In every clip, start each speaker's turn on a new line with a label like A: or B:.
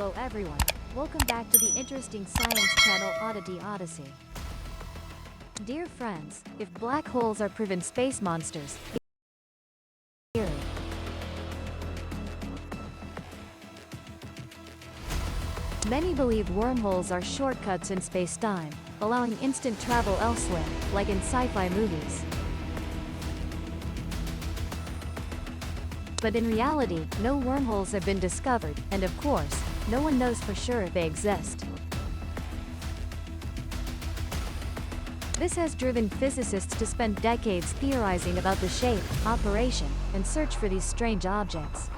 A: Hello everyone, welcome back to the interesting science channel Oddity Odyssey. Dear friends, if black holes are proven space monsters, many believe wormholes are shortcuts in space-time, allowing instant travel elsewhere, like in sci-fi movies. But in reality, no wormholes have been discovered, and of course, no one knows for sure if they exist. This has driven physicists to spend decades theorizing about the shape, operation, and search for these strange objects.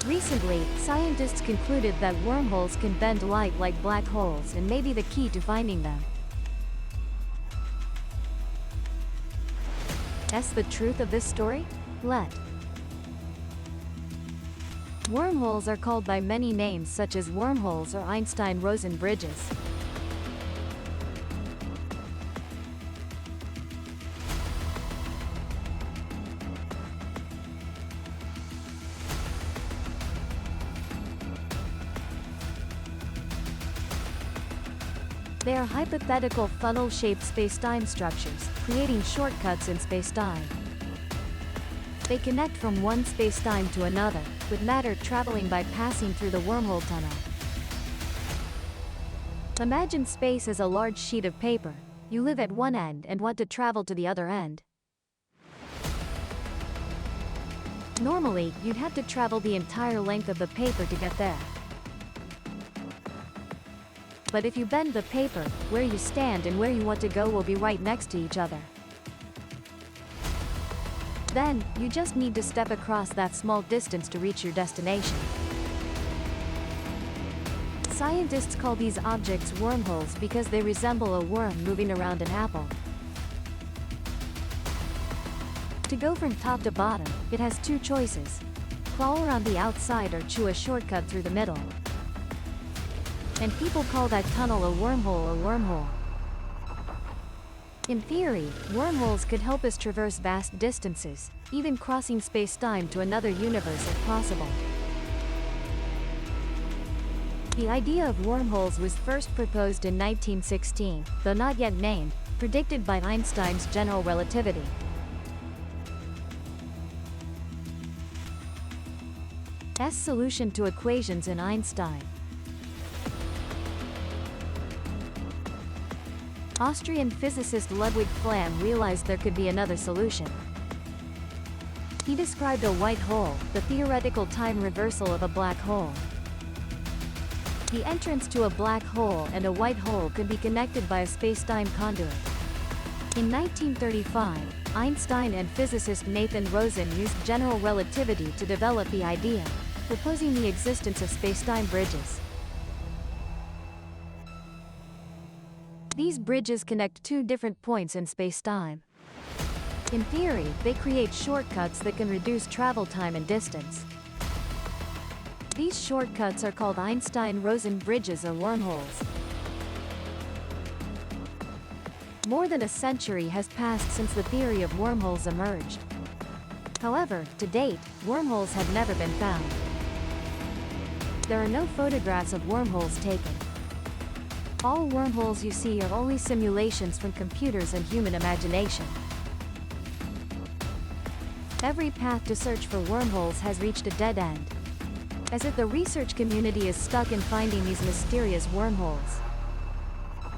A: Recently, scientists concluded that wormholes can bend light like black holes and may be the key to finding them. Guess the truth of this story? Wormholes are called by many names such as wormholes or Einstein-Rosen bridges. They are hypothetical funnel-shaped spacetime structures, creating shortcuts in spacetime. They connect from one spacetime to another, with matter traveling by passing through the wormhole tunnel. Imagine space as a large sheet of paper. You live at one end and want to travel to the other end. Normally, you'd have to travel the entire length of the paper to get there. But if you bend the paper, where you stand and where you want to go will be right next to each other. Then, you just need to step across that small distance to reach your destination. Scientists call these objects wormholes because they resemble a worm moving around an apple. To go from top to bottom, it has two choices: crawl around the outside or chew a shortcut through the middle. And people call that tunnel a wormhole or wormhole. In theory, wormholes could help us traverse vast distances, even crossing space-time to another universe if possible. The idea of wormholes was first proposed in 1916, though not yet named, predicted by Einstein's general relativity. Solution to equations in Einstein. Austrian physicist Ludwig Flamm realized there could be another solution. He described a white hole, the theoretical time reversal of a black hole. The entrance to a black hole and a white hole could be connected by a space-time conduit. In 1935, Einstein and physicist Nathan Rosen used general relativity to develop the idea, proposing the existence of space-time bridges. These bridges connect two different points in space-time. In theory, they create shortcuts that can reduce travel time and distance. These shortcuts are called Einstein-Rosen bridges or wormholes. More than a century has passed since the theory of wormholes emerged. However, to date, wormholes have never been found. There are no photographs of wormholes taken. All wormholes you see are only simulations from computers and human imagination. Every path to search for wormholes has reached a dead end, as if the research community is stuck in finding these mysterious wormholes.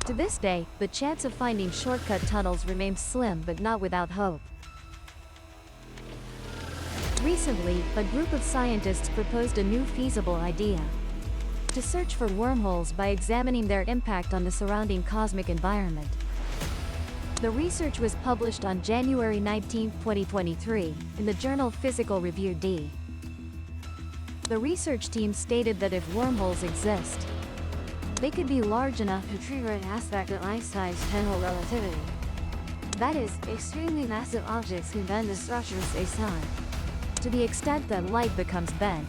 A: To this day, the chance of finding shortcut tunnels remains slim but not without hope. Recently, a group of scientists proposed a new feasible idea: to search for wormholes by examining their impact on the surrounding cosmic environment. The research was published on January 19, 2023, in the journal Physical Review D. The research team stated that if wormholes exist, they could be large enough to trigger an aspect of Einstein's general relativity. That is, extremely massive objects can bend the structure of space-time, to the extent that light becomes bent.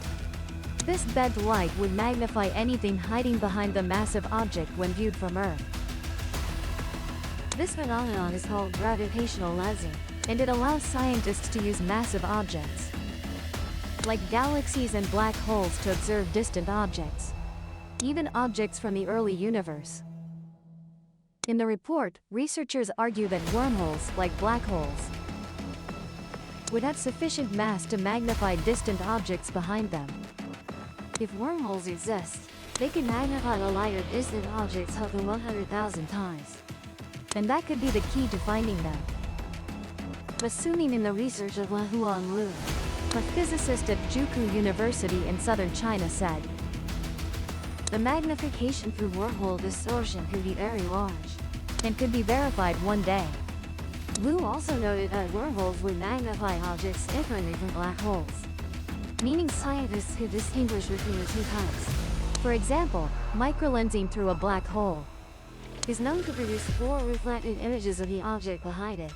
A: This bent light would magnify anything hiding behind the massive object when viewed from Earth. This phenomenon is called gravitational lensing. and it allows scientists to use massive objects, like galaxies and black holes, to observe distant objects, even objects from the early universe. In the report, researchers argue that wormholes, like black holes, would have sufficient mass to magnify distant objects behind them. If wormholes exist, they can magnify the light of distant objects up to 100,000 times. And that could be the key to finding them. Assuming in the research of Huan Lu, a physicist at Juku University in southern China, said, the magnification through wormhole distortion could be very large, and could be verified one day. Lu also noted that wormholes would magnify objects differently from black holes, meaning scientists could distinguish between the two types. For example, microlensing through a black hole is known to produce 4 reflected images of the object behind it.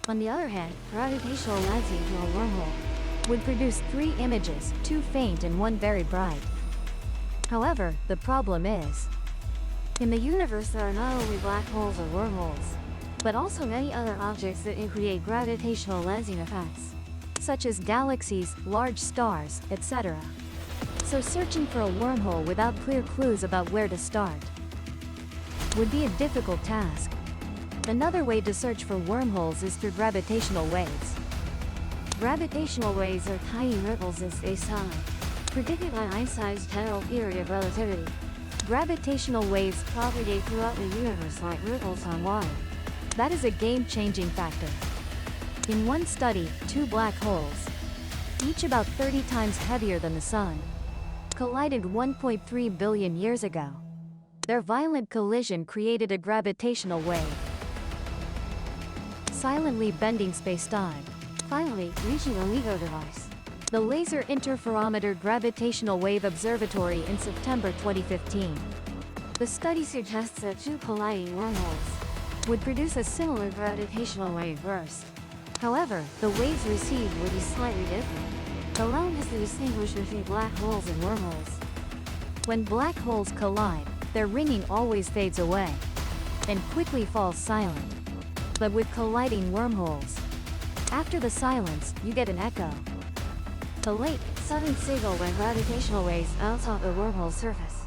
A: On the other hand, gravitational lensing through a wormhole would produce 3 images, 2 faint and 1 very bright. However, the problem is, in the universe there are not only black holes or wormholes, but also many other objects that can create gravitational lensing effects, such as galaxies, large stars, etc. So searching for a wormhole without clear clues about where to start would be a difficult task. Another way to search for wormholes is through gravitational waves. Gravitational waves are tiny ripples in space-time, predicted by Einstein's general theory of relativity. Gravitational waves propagate throughout the universe like ripples on water. That is a game-changing factor. In one study, 2 black holes, each about 30 times heavier than the Sun, collided 1.3 billion years ago. Their violent collision created a gravitational wave, silently bending space-time, finally reaching a LIGO device, the Laser Interferometer Gravitational Wave Observatory, in September 2015. The study suggests that 2 colliding wormholes would produce a similar gravitational wave burst. However, the waves received would be slightly different, allowing us to distinguish between black holes and wormholes. When black holes collide, their ringing always fades away and quickly falls silent. But with colliding wormholes, after the silence, you get an echo, a late, sudden signal when gravitational waves bounce off the wormhole surface.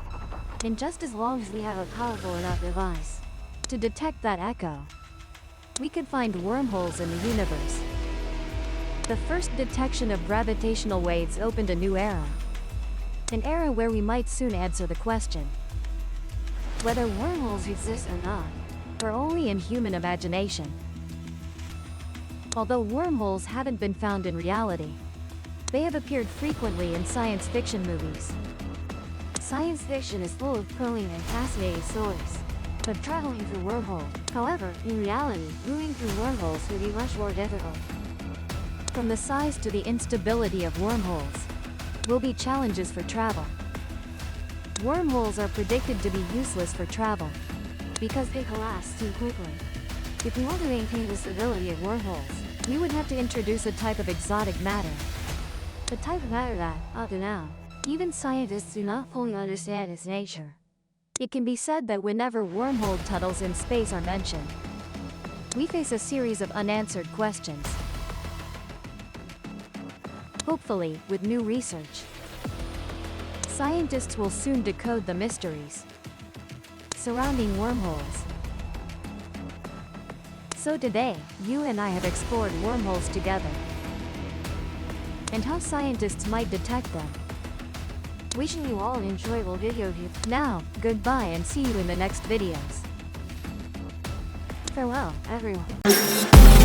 A: And just as long as we have a powerful enough device to detect that echo, we could find wormholes in the universe. The first detection of gravitational waves opened a new era, an era where we might soon answer the question whether wormholes exist or not, or only in human imagination. Although wormholes haven't been found in reality, they have appeared frequently in science fiction movies. Science fiction is full of thrilling and fascinating stories of traveling through wormholes. However, in reality, moving through wormholes would be much more difficult. From the size to the instability of wormholes will be challenges for travel. Wormholes are predicted to be useless for travel because they collapse too quickly. If we want to maintain the stability of wormholes, we would have to introduce a type of exotic matter. A type of matter that, up to now, even scientists do not fully understand its nature. It can be said that whenever wormhole tunnels in space are mentioned, we face a series of unanswered questions. Hopefully, with new research, scientists will soon decode the mysteries surrounding wormholes. So today, you and I have explored wormholes together, and how scientists might detect them. Wishing you all an enjoyable video view. Now, goodbye and see you in the next videos. Farewell, everyone.